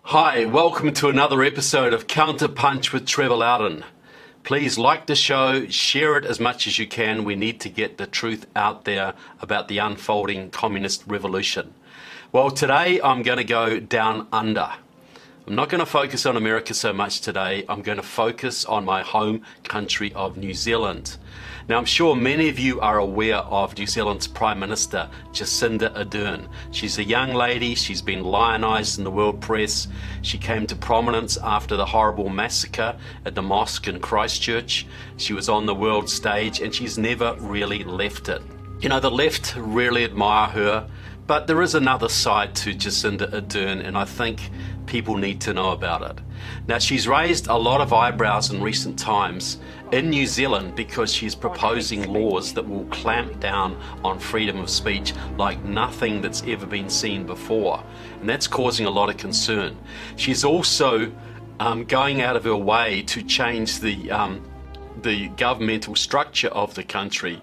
Hi, welcome to another episode of Counterpunch with Trevor Loudon. Please like the show, share it as much as you can. We need to get the truth out there about the unfolding communist revolution. Well, today I'm going to go down under. I'm not going to focus on America so much today. I'm going to focus on my home country of New Zealand. Now, I'm sure many of you are aware of New Zealand's Prime Minister, Jacinda Ardern. She's a young lady. She's been lionised in the world press. She came to prominence after the horrible massacre at the mosque in Christchurch. She was on the world stage and she's never really left it. You know, the left really admire her, but there is another side to Jacinda Ardern, and I think people need to know about it. Now, she's raised a lot of eyebrows in recent times in New Zealand because she's proposing laws that will clamp down on freedom of speech like nothing that's ever been seen before, and that's causing a lot of concern. She's also going out of her way to change the governmental structure of the country,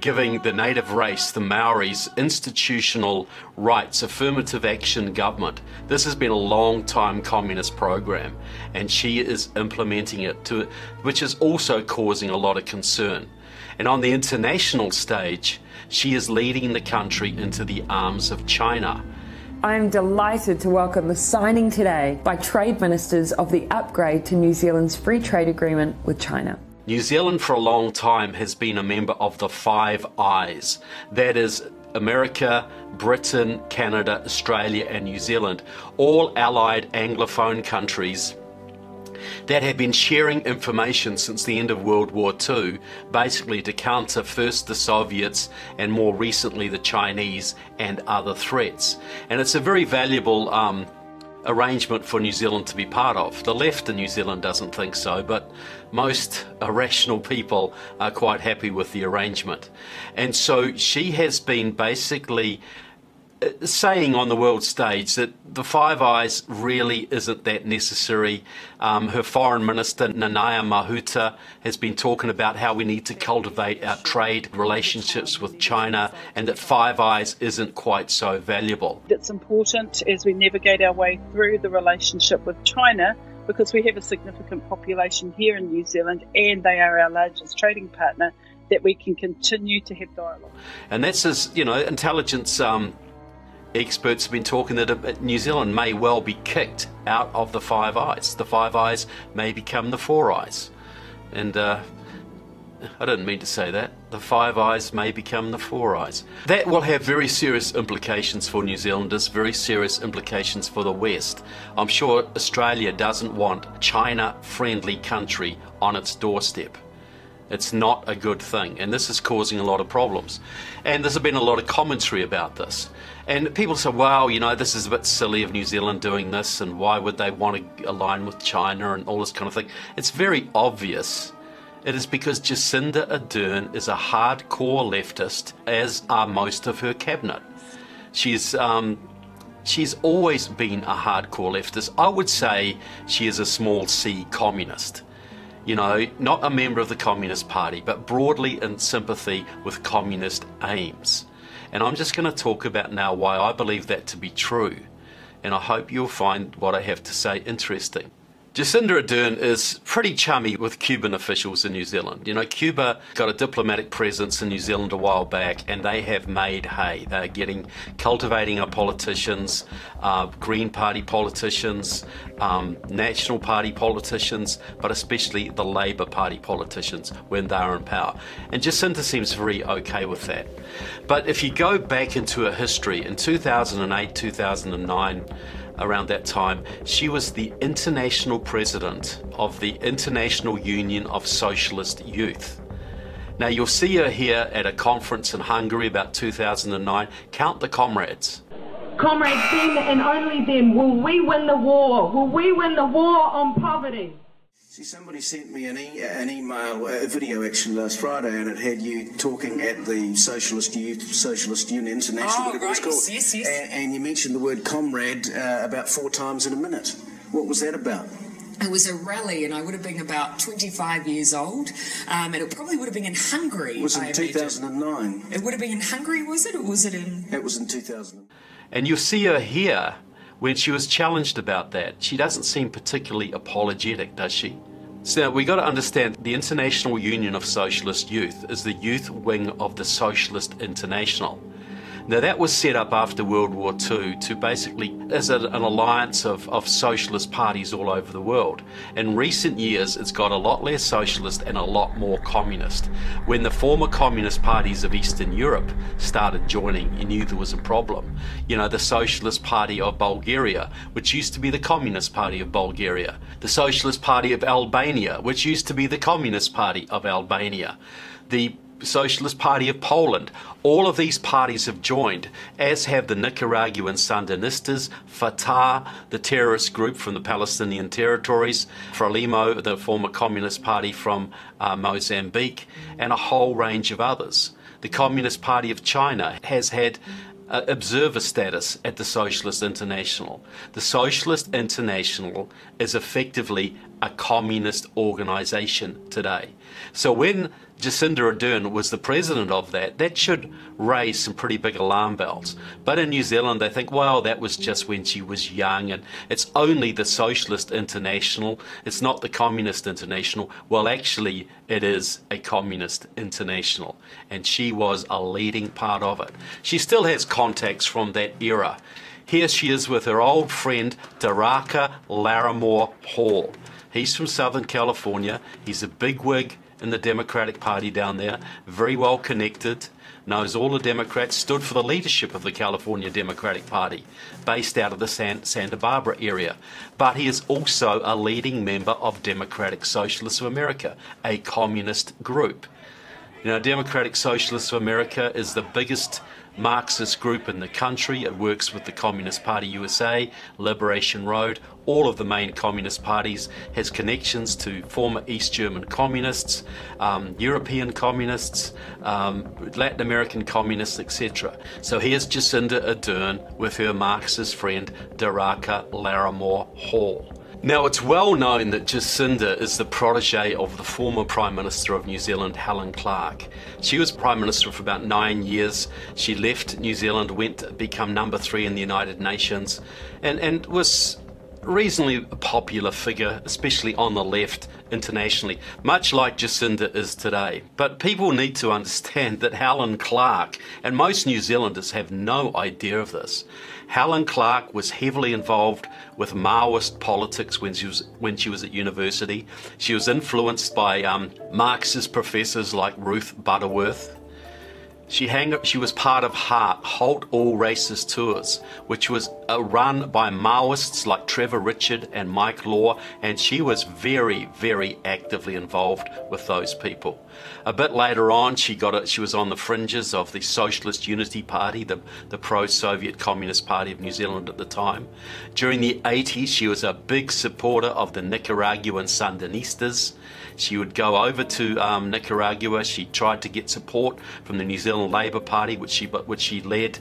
giving the native race, the Maoris, institutional rights, affirmative action government. This has been a long time communist program, and she is implementing it, which is also causing a lot of concern. And on the international stage, she is leading the country into the arms of China. I'm delighted to welcome the signing today by trade ministers of the upgrade to New Zealand's free trade agreement with China. New Zealand for a long time has been a member of the Five Eyes. That is America, Britain, Canada, Australia and New Zealand, all allied Anglophone countries that have been sharing information since the end of World War II, basically to counter first the Soviets and more recently the Chinese and other threats. And it's a very valuable arrangement for New Zealand to be part of. The left in New Zealand doesn't think so, but most rational people are quite happy with the arrangement. And so she has been basically saying on the world stage that the Five Eyes really isn't that necessary. Her foreign minister, Nanaia Mahuta, has been talking about how we need to cultivate our trade relationships with China and that Five Eyes isn't quite so valuable. It's important as we navigate our way through the relationship with China, because we have a significant population here in New Zealand and they are our largest trading partner, that we can continue to have dialogue. And that's as, you know, intelligence experts have been talking that New Zealand may well be kicked out of the Five Eyes. The Five Eyes may become the Four Eyes. And I didn't mean to say that. The Five Eyes may become the Four Eyes. That will have very serious implications for New Zealanders, very serious implications for the West. I'm sure Australia doesn't want China-friendly country on its doorstep. It's not a good thing, and this is causing a lot of problems. And there's been a lot of commentary about this. And people say, well, you know, this is a bit silly of New Zealand doing this, and why would they want to align with China and all this kind of thing. It's very obvious. It is because Jacinda Ardern is a hardcore leftist, as are most of her cabinet. She's always been a hardcore leftist. I would say she is a small c communist. You know, not a member of the Communist Party, but broadly in sympathy with communist aims. And I'm just going to talk about now why I believe that to be true. And I hope you'll find what I have to say interesting. Jacinda Ardern is pretty chummy with Cuban officials in New Zealand. You know, Cuba got a diplomatic presence in New Zealand a while back, and they have made hay. They're cultivating our politicians, Green Party politicians, National Party politicians, but especially the Labour Party politicians when they are in power. And Jacinda seems very okay with that. But if you go back into her history, in 2008, 2009, around that time, she was the international president of the International Union of Socialist Youth. Now, you'll see her here at a conference in Hungary about 2009. Count the comrades. Comrades, then and only then will we win the war. Will we win the war on poverty? See, somebody sent me an email, a video actually last Friday, and it had you talking at the Socialist Union International, whatever it's called. Yes. And you mentioned the word comrade about 4 times in a minute. What was that about? It was a rally, and I would have been about 25 years old, and it probably would have been in Hungary. It was in 2009. It would have been in Hungary, was it? Or was it in... It was in 2000. And you'll see her here when she was challenged about that, she doesn't seem particularly apologetic, does she? So we got to understand the International Union of Socialist Youth is the youth wing of the Socialist International. Now that was set up after World War II to basically as an alliance of socialist parties all over the world. In recent years it's got a lot less socialist and a lot more communist. When the former communist parties of Eastern Europe started joining, you knew there was a problem. You know, the Socialist Party of Bulgaria, which used to be the Communist Party of Bulgaria. The Socialist Party of Albania, which used to be the Communist Party of Albania. The Socialist Party of Poland. All of these parties have joined, as have the Nicaraguan Sandinistas, Fatah, the terrorist group from the Palestinian territories, Frelimo, the former Communist Party from Mozambique, and a whole range of others. The Communist Party of China has had observer status at the Socialist International. The Socialist International is effectively a communist organization today. So when Jacinda Ardern was the president of that, that should raise some pretty big alarm bells. But in New Zealand they think, well, that was just when she was young and it's only the Socialist International, it's not the Communist International. Well, actually it is a Communist International and she was a leading part of it. She still has contacts from that era. Here she is with her old friend Daraka Larimore Hall. He's from Southern California. He's a bigwig in the Democratic Party down there, very well connected, knows all the Democrats, stood for the leadership of the California Democratic Party, based out of the Santa Barbara area. But he is also a leading member of Democratic Socialists of America, a communist group. You know, Democratic Socialists of America is the biggest Marxist group in the country. It works with the Communist Party USA, Liberation Road, all of the main communist parties, has connections to former East German communists, European communists, Latin American communists, etc. So here's Jacinda Ardern with her Marxist friend Daraka Larimore Hall. Now, it's well known that Jacinda is the protege of the former Prime Minister of New Zealand, Helen Clark. She was Prime Minister for about 9 years. She left New Zealand, went to become number 3 in the United Nations, and was a reasonably popular figure, especially on the left internationally, much like Jacinda is today. But people need to understand that Helen Clark, and most New Zealanders have no idea of this, Helen Clark was heavily involved with Maoist politics when she was at university. She was influenced by Marxist professors like Ruth Butterworth. She was part of Halt All Racist Tours, which was run by Maoists like Trevor Richard and Mike Law, and she was very, very actively involved with those people. A bit later on, she was on the fringes of the Socialist Unity Party, the pro-Soviet Communist Party of New Zealand at the time. During the 80s, she was a big supporter of the Nicaraguan Sandinistas. She would go over to Nicaragua. She tried to get support from the New Zealand Labour Party, which she led,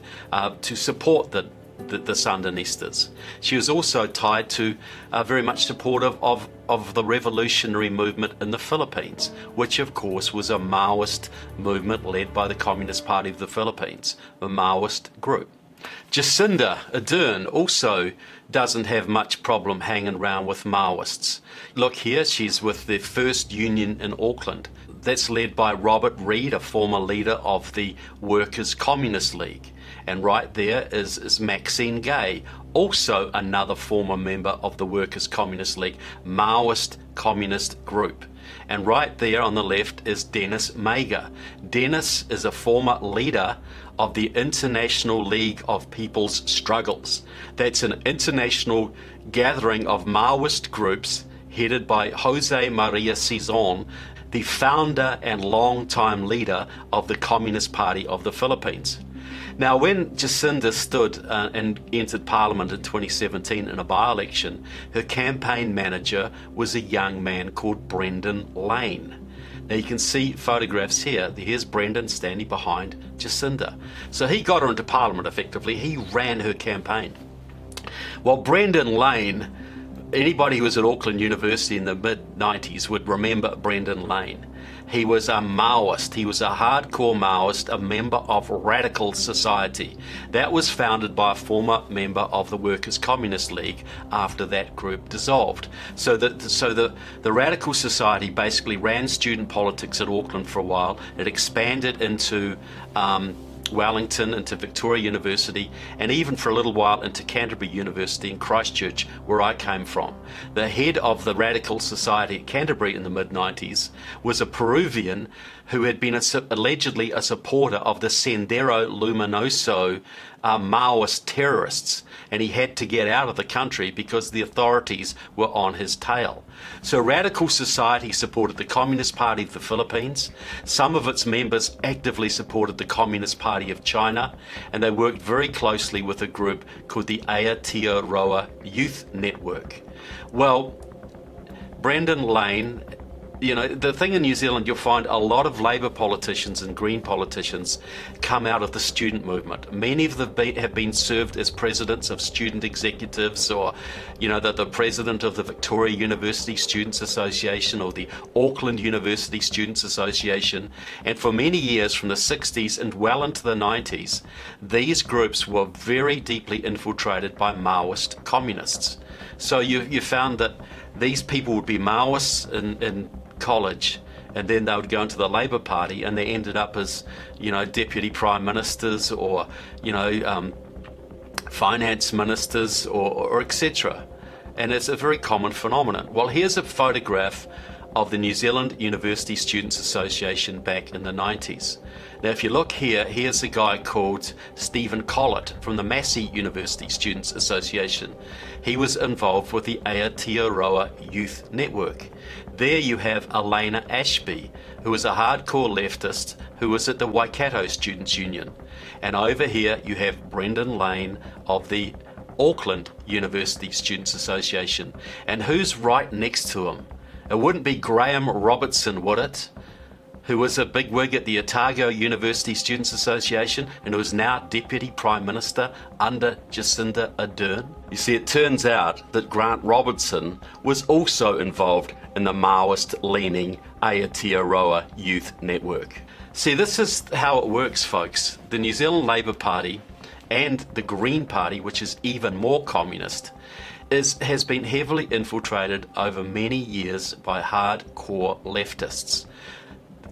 to support the Sandinistas. She was also tied to very much supportive of the revolutionary movement in the Philippines, which of course was a Maoist movement led by the Communist Party of the Philippines, a Maoist group. Jacinda Ardern also doesn't have much problem hanging around with Maoists. Look here, she's with the First Union in Auckland. That's led by Robert Reid, a former leader of the Workers' Communist League. And right there is Maxine Gay, also another former member of the Workers' Communist League, Maoist communist group. And right there on the left is Dennis Mager. Dennis is a former leader of the International League of People's Struggles. That's an international gathering of Maoist groups headed by Jose Maria Sison, the founder and long-time leader of the Communist Party of the Philippines. Now, when Jacinda stood and entered Parliament in 2017 in a by-election, her campaign manager was a young man called Brendan Lane. Now you can see photographs here. Here's Brendan standing behind Jacinda. So he got her into Parliament effectively. He ran her campaign. Well, Brendan Lane anybody who was at Auckland University in the mid-90s would remember Brendan Lane. He was a Maoist. He was a hardcore Maoist, a member of Radical Society. That was founded by a former member of the Workers' Communist League after that group dissolved. So the Radical Society basically ran student politics at Auckland for a while. It expanded into Wellington, into Victoria University, and even for a little while into Canterbury University in Christchurch, where I came from. The head of the Radical Society at Canterbury in the mid-90s was a Peruvian who had been allegedly a supporter of the Sendero Luminoso Maoist terrorists, and he had to get out of the country because the authorities were on his tail. So Radical Society supported the Communist Party of the Philippines. Some of its members actively supported the Communist Party of China, and they worked very closely with a group called the Aotearoa Youth Network. Well, Brendan Lane, you know, the thing in New Zealand, you'll find a lot of Labour politicians and Green politicians come out of the student movement. Many of them have been served as presidents of student executives, or, you know, the president of the Victoria University Students Association or the Auckland University Students Association. And for many years, from the 60s and well into the 90s, these groups were very deeply infiltrated by Maoist communists. So you found that these people would be Maoists in college, and then they would go into the Labour Party, and they ended up as, you know, deputy prime ministers, or, you know, finance ministers, or etc. And it's a very common phenomenon. Well, here's a photograph of the New Zealand University Students Association back in the 90s. Now, if you look here, here's a guy called Stephen Collett from the Massey University Students Association. He was involved with the Aotearoa Youth Network. There you have Elena Ashby, who was a hardcore leftist who was at the Waikato Students' Union. And over here you have Brendan Lane of the Auckland University Students Association. And who's right next to him? It wouldn't be Graham Robertson, would it? Who was a bigwig at the Otago University Students Association and who is now Deputy Prime Minister under Jacinda Ardern. You see, it turns out that Grant Robertson was also involved in the Maoist-leaning Aotearoa Youth Network. See, this is how it works, folks. The New Zealand Labour Party and the Green Party, which is even more communist, has been heavily infiltrated over many years by hardcore leftists.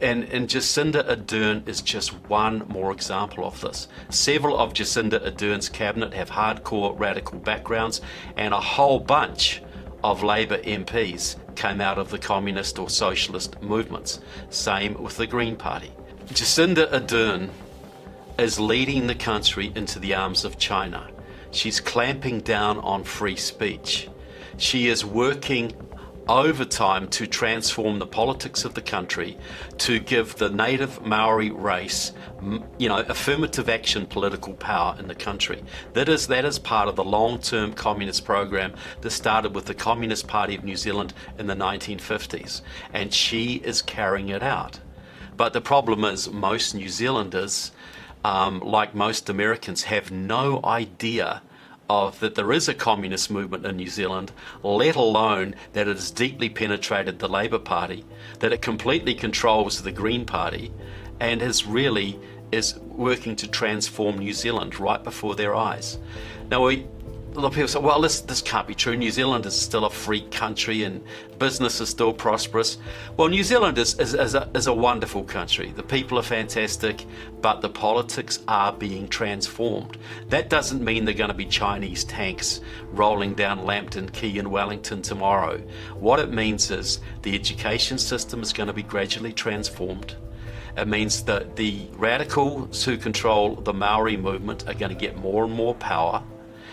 And Jacinda Ardern is just one more example of this. Several of Jacinda Ardern's cabinet have hardcore radical backgrounds, and a whole bunch of Labour MPs came out of the communist or socialist movements. Same with the Green Party. Jacinda Ardern is leading the country into the arms of China. She's clamping down on free speech. She is working overtime to transform the politics of the country, to give the native Maori race, you know, affirmative action political power in the country. That is part of the long-term communist program that started with the Communist Party of New Zealand in the 1950s, and she is carrying it out. But the problem is most New Zealanders, like most Americans, have no idea that there is a communist movement in New Zealand, let alone that it has deeply penetrated the Labour Party, that it completely controls the Green Party, and is working to transform New Zealand right before their eyes. Now, a lot of people say, well, this can't be true. New Zealand is still a free country and business is still prosperous. Well, New Zealand is a wonderful country. The people are fantastic, but the politics are being transformed. That doesn't mean they're going to be Chinese tanks rolling down Lambton Quay in Wellington tomorrow. What it means is the education system is going to be gradually transformed. It means that the radicals who control the Maori movement are going to get more and more power.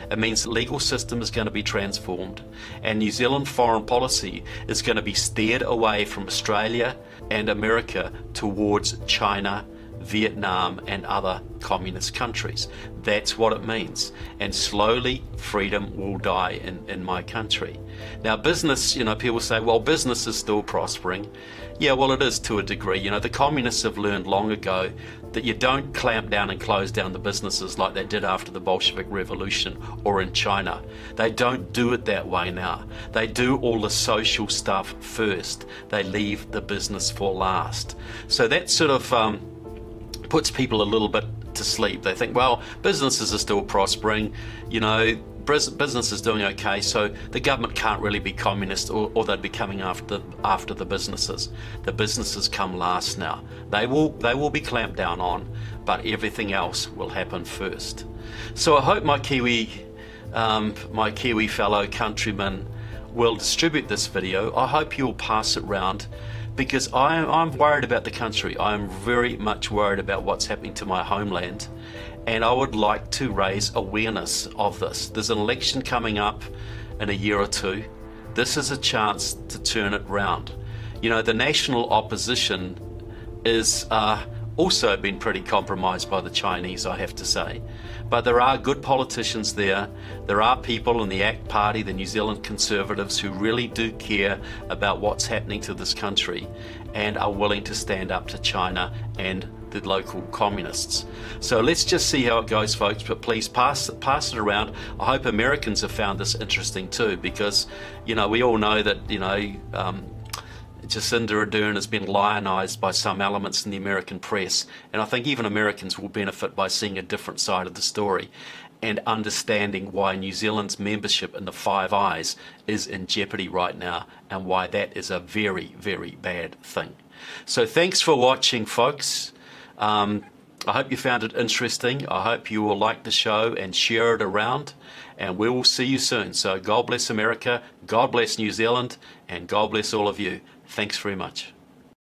It means the legal system is going to be transformed, and New Zealand foreign policy is going to be steered away from Australia and America towards China, Vietnam and other communist countries. That's what it means. And slowly freedom will die in my country. Now business, you know, people say, well, business is still prospering. Yeah, well, it is to a degree. You know, the communists have learned long ago that you don't clamp down and close down the businesses like they did after the Bolshevik Revolution or in China. They don't do it that way now. They do all the social stuff first. They leave the business for last. So that sort of puts people a little bit to sleep. They think, well, businesses are still prospering, you know, business is doing okay, so the government can't really be communist, or they'd be coming after the businesses. The businesses come last now. They will be clamped down on, but everything else will happen first. So I hope my Kiwi fellow countrymen will distribute this video. I hope you'll pass it round, because I'm worried about the country. I'm very much worried about what's happening to my homeland, and I would like to raise awareness of this. There's an election coming up in a year or two. This is a chance to turn it round. You know, the national opposition is also been pretty compromised by the Chinese, I have to say. But there are good politicians there. There are people in the ACT Party, the New Zealand Conservatives, who really do care about what's happening to this country and are willing to stand up to China and the local communists. So let's just see how it goes, folks, but please pass it around. I hope Americans have found this interesting too, because, you know, we all know that, you know, Jacinda Ardern has been lionized by some elements in the American press, and I think even Americans will benefit by seeing a different side of the story and understanding why New Zealand's membership in the Five Eyes is in jeopardy right now, and why that is a very, very bad thing. So thanks for watching, folks. I hope you found it interesting. I hope you will like the show and share it around, and we will see you soon. So God bless America, God bless New Zealand, and God bless all of you. Thanks very much.